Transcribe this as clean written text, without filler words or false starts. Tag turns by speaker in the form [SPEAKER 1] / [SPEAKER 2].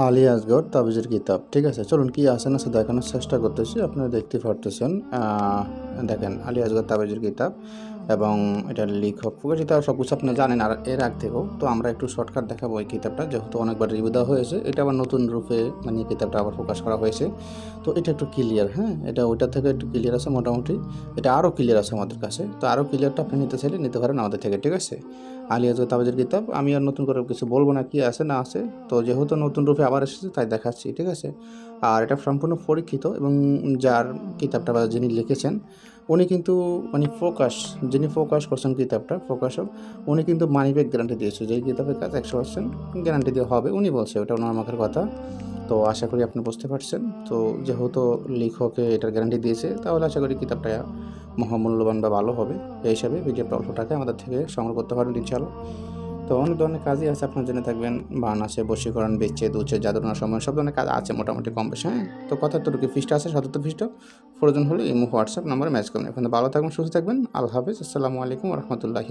[SPEAKER 1] আলী আসগর তাবিজের কিতাব। ঠিক আছে, চলুন কি আছে না দেখানোর চেষ্টা করতেছি। আপনারা দেখতে পারতেছেন, দেখেন আলী আসগর তাবিজের কিতাব এবং এটার লেখক প্রকাশিত সব কিছু আপনি জানেন আর এর আগ থেকেও। তো আমরা একটু শর্টকাট দেখাবো এই কিতাবটা, যেহেতু অনেকবার রিভিউ দেওয়া হয়েছে। এটা আবার নতুন রূপে মানে কিতাবটা আবার প্রকাশ করা হয়েছে। তো এটা একটু ক্লিয়ার, হ্যাঁ, এটা ওইটার থেকে একটু ক্লিয়ার আছে মোটামুটি। এটা আরও ক্লিয়ার আছে আমাদের কাছে। তো আরও ক্লিয়ারটা আপনি নিতে চাইলে নিতে পারেন আমাদের থেকে, ঠিক আছে। আলী আসগর তাবিজের কিতাব আমি আর নতুন করে কিছু বলবো না, কি আছে না আছে। তো যেহেতু নতুন রূপে আবার এসেছে তাই দেখাচ্ছি, ঠিক আছে। আর এটা সম্পূর্ণ পরীক্ষিত এবং যার কিতাবটা বা যিনি লিখেছেন উনি কিন্তু মানে যিনি ফোকাস করছেন কিতাবটা প্রকাশক, উনি কিন্তু মানিব্যাগ গ্যারান্টি দিয়েছে যে এই কিতাবের কাজ 100% গ্যারান্টি দেওয়া হবে। উনি বলছে, ওটা ওনার মুখের কথা। তো আশা করি আপনি বুঝতে পারছেন। তো যেহেতু লেখকে এটার গ্যারান্টি দিয়েছে, তাহলে আশা করি কিতাবটা মহামূল্যবান বা ভালো হবে। এই হিসাবে পিডিএফটা অল্প টাকায় আমাদের থেকে সংগ্রহ করতে পারবেন ইনশাআল্লাহ। তো অনেক ধরনের কাজই আছে, আপনার জেনে থাকবেন। বান আছে, বশীকরণ, বিচ্ছেদ, উচ্ছেদ, জাদুটনা সময় সব ধরনের কাজ আছে মোটামুটি কম বেশি, হ্যাঁ। তো কথা এতটুকু, পৃষ্ঠা আছে 77 পৃষ্ঠা। প্রয়োজন হলে এই হোয়াটসঅ্যাপ নাম্বারে ম্যাচ করবেন। এখন ভালো থাকবেন, সুস্থ থাকবেন। আল্লাহ হাফেজ, আসসালামু আলাইকুম রহমতুল্লাহি।